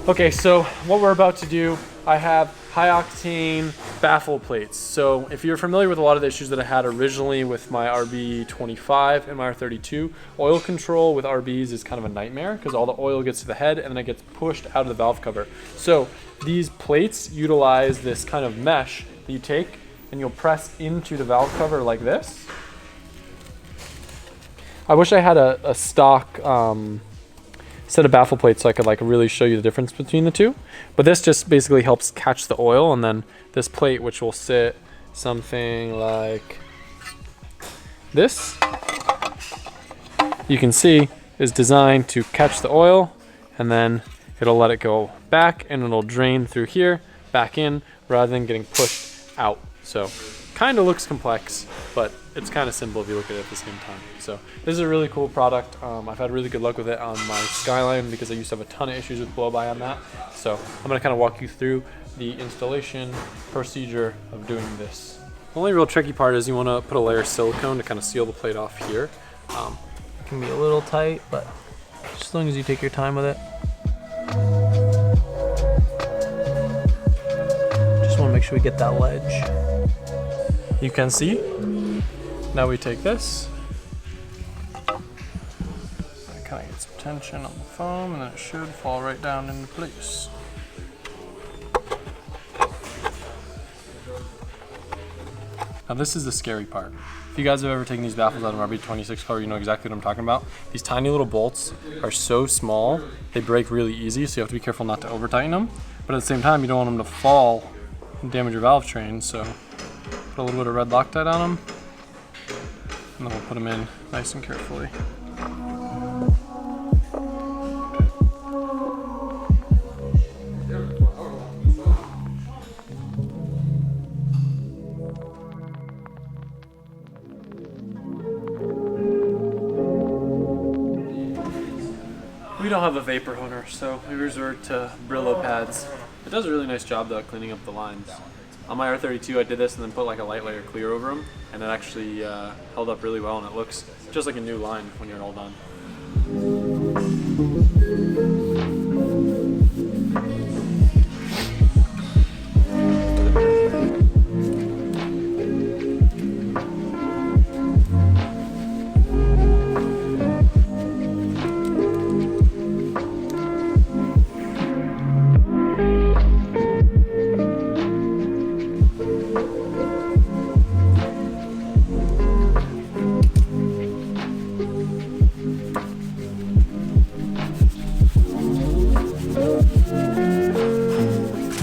Okay, so what we're about to do, I have high octane baffle plates. So if you're familiar with a lot of the issues that I had originally with my RB25 and my R32, oil control with RBs is kind of a nightmare because all the oil gets to the head and then it gets pushed out of the valve cover. So these plates utilize this kind of mesh that you take and you'll press into the valve cover like this. I wish I had a stock set of baffle plates so I could like really show you the difference between the two. But this just basically helps catch the oil, and then this plate, which will sit something like this, you can see is designed to catch the oil, and then it'll let it go back and it'll drain through here, back in, rather than getting pushed out. So kind of looks complex, but it's kind of simple if you look at it at the same time. So this is a really cool product. I've had really good luck with it on my Skyline because I used to have a ton of issues with blow-by on that. So I'm gonna kind of walk you through the installation procedure of doing this. The only real tricky part is you wanna put a layer of silicone to kind of seal the plate off here. It can be a little tight, but just as long as you take your time with it. Just wanna make sure we get that ledge. You can see. Now we take this. Kind of get some tension on the foam, and then it should fall right down into place. Now this is the scary part. If you guys have ever taken these baffles out of an RB26 car, you know exactly what I'm talking about. These tiny little bolts are so small, they break really easy, so you have to be careful not to over tighten them. But at the same time, you don't want them to fall and damage your valve train, so put a little bit of red Loctite on them, and then we'll put them in nice and carefully. We don't have a vapor honer, so we resort to Brillo pads. It does a really nice job though cleaning up the lines. On my R32 I did this and then put like a light layer clear over them, and it actually held up really well, and it looks just like a new line when you're all done.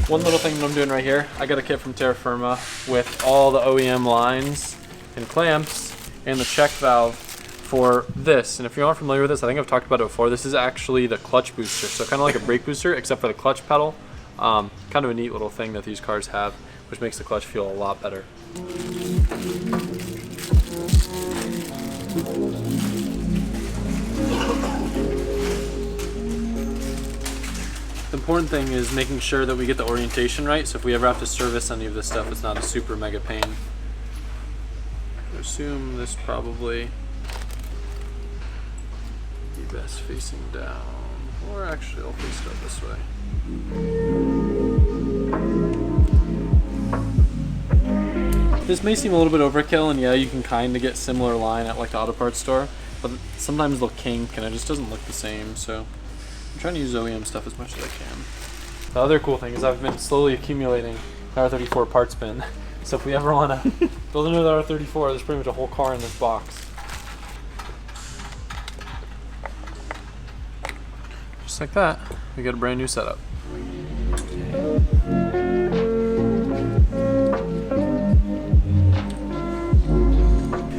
One little thing that I'm doing right here, I got a kit from Terra Firma with all the OEM lines and clamps and the check valve for this. And if you aren't familiar with this, I think I've talked about it before. This is actually the clutch booster, so kind of like a brake booster except for the clutch pedal. Kind of a neat little thing that these cars have, which makes the clutch feel a lot better. The important thing is making sure that we get the orientation right, so if we ever have to service any of this stuff, it's not a super mega pain. I assume this probably be best facing down, or actually I'll face it up this way. This may seem a little bit overkill, and yeah, you can kind of get similar line at like the auto parts store, but sometimes they'll kink and it just doesn't look the same, so I'm trying to use OEM stuff as much as I can. The other cool thing is I've been slowly accumulating an R34 parts bin. So if we ever want to build another R34, there's pretty much a whole car in this box. Just like that, we got a brand new setup.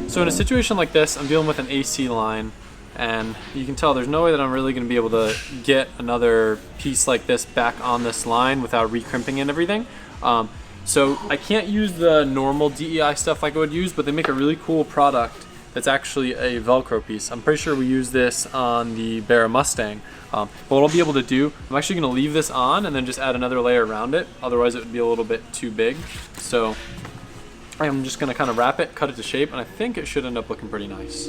So in a situation like this, I'm dealing with an AC line, and you can tell there's no way that I'm really going to be able to get another piece like this back on this line without recrimping and everything. So I can't use the normal DEI stuff like I would use, but they make a really cool product that's actually a Velcro piece. I'm pretty sure we use this on the Barra Mustang. But what I'll be able to do, I'm actually going to leave this on and then just add another layer around it. Otherwise it would be a little bit too big. So I'm just going to kind of wrap it, cut it to shape, and I think it should end up looking pretty nice.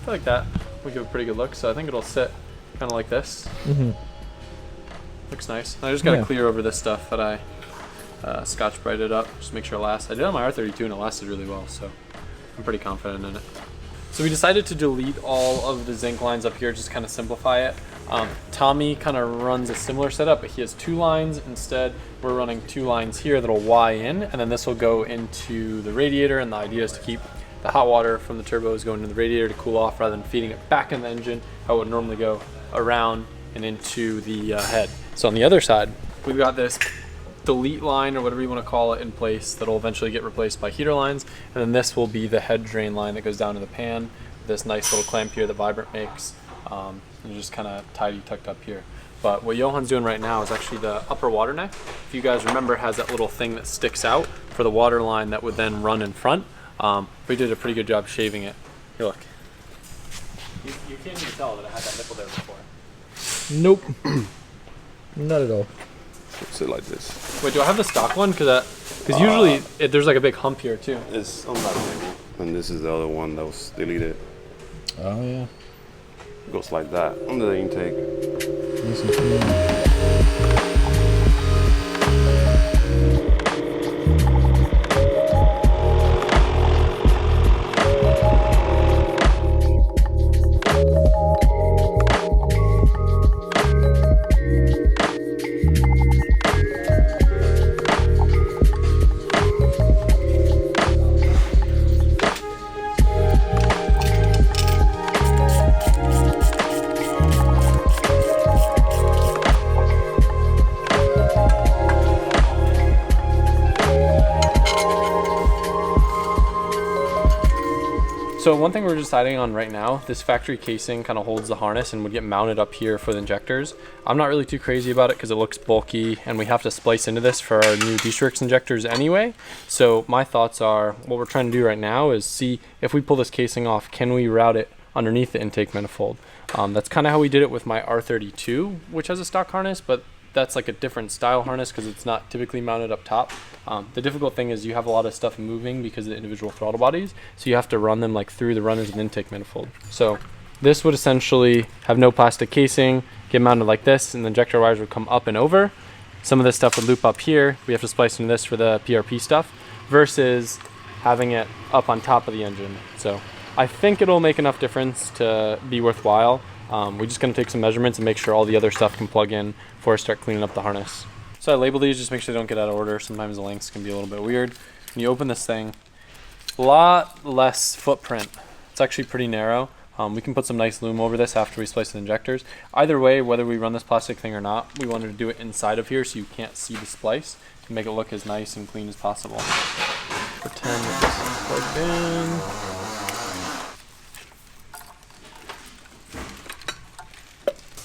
feel like that would give a pretty good look. So I think it'll sit kind of like this. Looks nice. I just got to clear over this stuff that I Scotch Brighted up, just make sure it lasts. I did it on my R32 and it lasted really well, so I'm pretty confident in it. So we decided to delete all of the zinc lines up here, just kind of simplify it. Tommy kind of runs a similar setup, but he has 2 lines. Instead, we're running 2 lines here that'll Y in, and then this will go into the radiator, and the idea is to keep the hot water from the turbos going into the radiator to cool off rather than feeding it back in the engine, how it would normally go around and into the head. So on the other side, we've got this delete line, or whatever you want to call it, in place that'll eventually get replaced by heater lines, and then this will be the head drain line that goes down to the pan. This nice little clamp here that Vibrant makes, and just kind of tidy tucked up here. But what Johan's doing right now is actually the upper water neck. If you guys remember, it has that little thing that sticks out for the water line that would then run in front. We did a pretty good job shaving it. Here, look. You can't even tell that it had that nipple there before. Nope. Not at all. Sit like this. Wait, do I have the stock one? Because usually there's like a big hump here too. It's on that table, and this is the other one that was deleted. Oh yeah. It goes like that under the intake. Nice and clean. So one thing we're deciding on right now, this factory casing kind of holds the harness and would get mounted up here for the injectors. I'm not really too crazy about it because it looks bulky and we have to splice into this for our new D-Strix injectors anyway. So my thoughts are, what we're trying to do right now is see if we pull this casing off, can we route it underneath the intake manifold? That's kind of how we did it with my R32, which has a stock harness, but that's like a different style harness because it's not typically mounted up top. The difficult thing is you have a lot of stuff moving because of the individual throttle bodies, so you have to run them like through the runners and intake manifold. So this would essentially have no plastic casing, get mounted like this, and the injector wires would come up and over. Some of this stuff would loop up here. We have to splice into this for the PRP stuff versus having it up on top of the engine. So I think it'll make enough difference to be worthwhile. We're just going to take some measurements and make sure all the other stuff can plug in before I start cleaning up the harness. So I label these just to make sure they don't get out of order. Sometimes the lengths can be a little bit weird. When you open this thing, a lot less footprint. It's actually pretty narrow. We can put some nice loom over this after we splice the injectors. Either way, whether we run this plastic thing or not, we wanted to do it inside of here so you can't see the splice and make it look as nice and clean as possible. Pretend this is plugged in.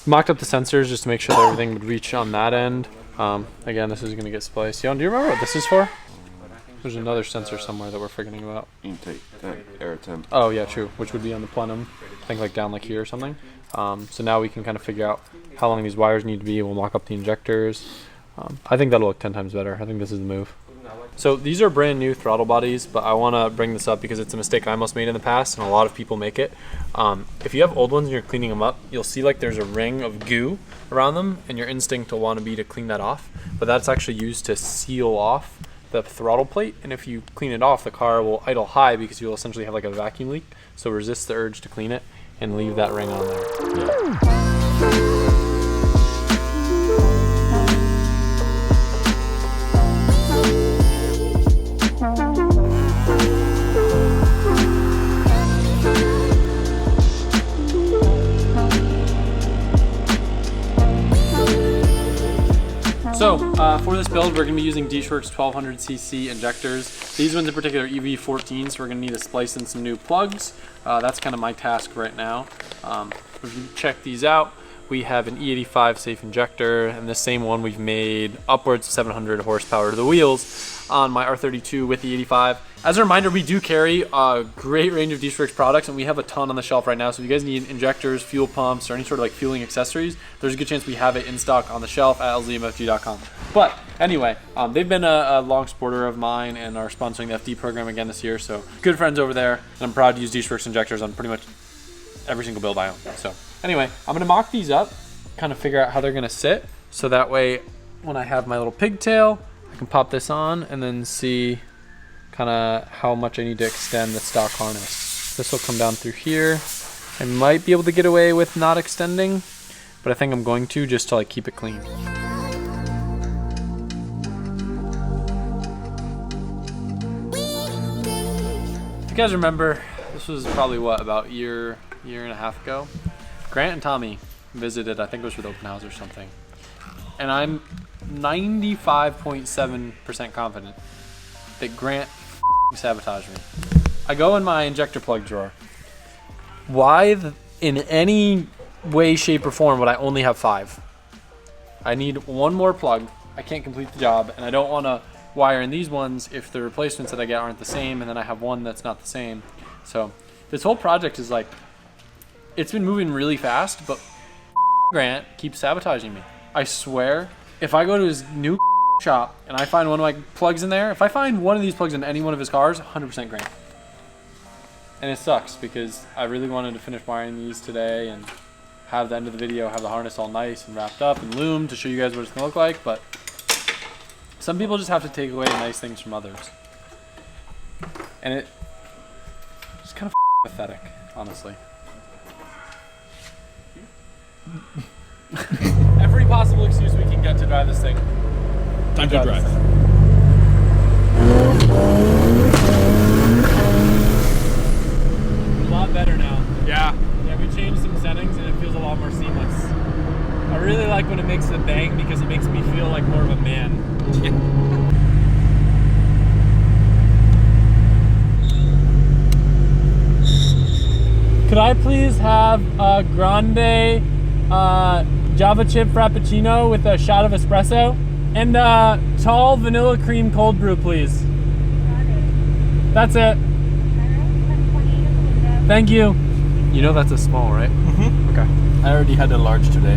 Mocked up the sensors just to make sure that everything would reach on that end. Again, this is going to get spliced. Yon, do you remember what this is for? There's another sensor somewhere that we're forgetting about. Intake, air temp. Oh yeah, true. Which would be on the plenum. I think like down like here or something. So now we can kind of figure out how long these wires need to be. We'll mock up the injectors. I think that'll look 10 times better. I think this is the move. So these are brand new throttle bodies, but I want to bring this up because it's a mistake I almost made in the past, and a lot of people make it. If you have old ones and you're cleaning them up, you'll see like there's a ring of goo around them, and your instinct will want to be to clean that off. But that's actually used to seal off the throttle plate, and if you clean it off, the car will idle high because you'll essentially have like a vacuum leak. So resist the urge to clean it and leave that ring on there. So for this build, we're going to be using D-Strix 1200cc injectors. These ones in particular are EV14, so we're going to need to splice in some new plugs. That's kind of my task right now. If you check these out, we have an E85 safe injector, and the same one we've made upwards of 700 horsepower to the wheels on my R32 with the E85. As a reminder, we do carry a great range of D-Strix products, and we have a ton on the shelf right now. So if you guys need injectors, fuel pumps, or any sort of like fueling accessories, there's a good chance we have it in stock on the shelf at lzmfg.com. But anyway, they've been a long supporter of mine and are sponsoring the FD program again this year. So good friends over there, and I'm proud to use D-Strix injectors on pretty much every single build I own. So anyway, I'm gonna mock these up, kind of figure out how they're gonna sit. So that way, when I have my little pigtail, I can pop this on and then see kind of how much I need to extend the stock harness. This will come down through here. I might be able to get away with not extending, but I think I'm going to just to like keep it clean. If you guys remember, this was probably what, about year and a half ago. Grant and Tommy visited, I think it was with open house or something. And I'm 95.7% confident that Grant sabotaged me. I go in my injector plug drawer. Why in any way, shape, or form would I only have 5? I need one more plug. I can't complete the job, and I don't want to wire in these ones if the replacements that I get aren't the same, and then I have one that's not the same. So this whole project is like, it's been moving really fast, but Grant keeps sabotaging me. I swear, if I go to his new shop and I find one of my plugs in there, if I find one of these plugs in any one of his cars, 100% Grant. And it sucks because I really wanted to finish wiring these today and have the end of the video, have the harness all nice and wrapped up and loomed to show you guys what it's gonna look like, but some people just have to take away nice things from others. And it's kind of pathetic, honestly. Every possible excuse we can get to drive this thing. Time to drive. A lot better now. Yeah. Yeah, we changed some settings and it feels a lot more seamless. I really like when it makes the bang because it makes me feel like more of a man. Could I please have a grande Java chip frappuccino with a shot of espresso and tall vanilla cream cold brew, please? That's it. Thank you. You know that's a small, right? Mm-hmm. Okay. I already had a large today.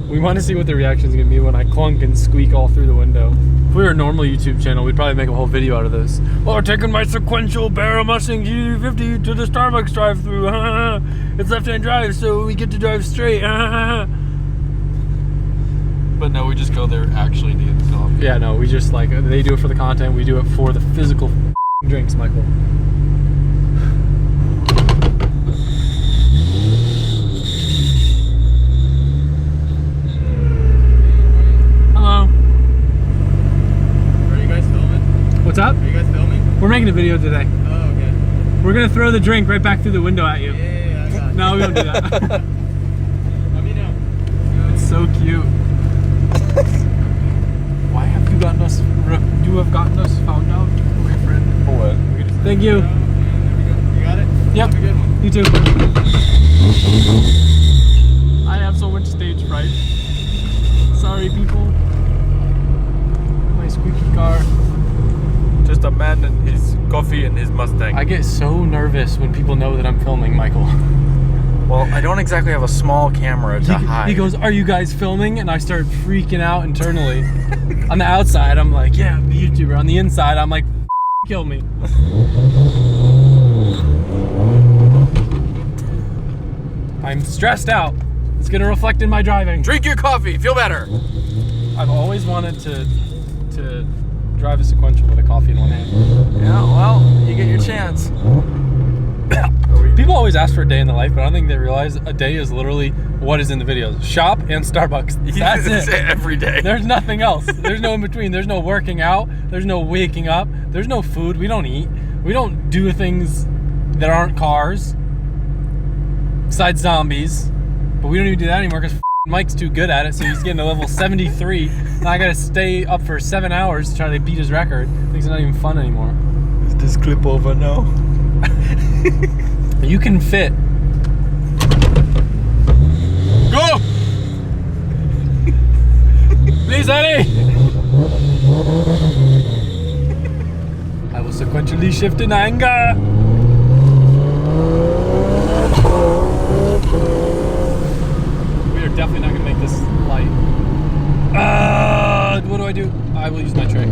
We want to see what the reaction is going to be when I clunk and squeak all through the window. If we were a normal YouTube channel, we'd probably make a whole video out of this. Well, we're taking my sequential Barrel Mustang GT50 to the Starbucks drive-thru. It's left-hand drive, so we get to drive straight. But no, we just go there actually to get the coffee. Yeah, no, we just like, they do it for the content, we do it for the physical drinks, Michael. Hello. Are you guys filming? What's up? Are you guys filming? We're making a video today. Oh, okay. We're gonna throw the drink right back through the window at you. Yeah, I got it. No, we don't do that. Let me know. It's so cute. Why have you gotten us? You have gotten us found out, my friend. For what? Thank you. There we go. You got it? Yep. Have a good one. You too. I have so much stage fright. Sorry, people. My squeaky car. Just a man and his coffee and his Mustang. I get so nervous when people know that I'm filming, Michael. Well, I don't exactly have a small camera to hide. He goes, "Are you guys filming?" And I start freaking out internally. On the outside, I'm like, "Yeah, I'm a YouTuber." On the inside, I'm like, "Kill me." I'm stressed out. It's gonna reflect in my driving. Drink your coffee, feel better. I've always wanted to drive a sequential with a coffee in one hand. Yeah, well, you get your chance. People always ask for a day in the life, but I don't think they realize a day is literally what is in the videos. Shop and Starbucks. That's it. Every day. There's nothing else. There's no in between. There's no working out. There's no waking up. There's no food. We don't eat. We don't do things that aren't cars. Besides zombies. But we don't even do that anymore because Mike's too good at it, so he's getting to level 73. Now I gotta stay up for 7 hours to try to beat his record. Things are not even fun anymore. Is this clip over now? You can fit. Go! Please, Eddie! I will sequentially shift in anger. We are definitely not gonna make this light. What do? I will use my trick.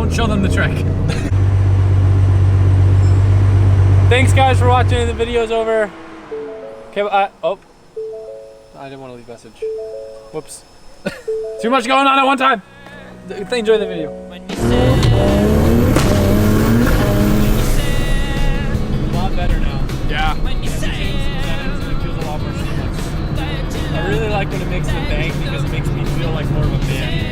Don't show them the trick. Thanks guys for watching. The video's over. Okay, oh. I didn't want to leave a message. Whoops. Too much going on at one time. Enjoy the video. A lot better now. Yeah. It feels a lot more seamless. I really like when it makes the bang because it makes me feel like more of a man.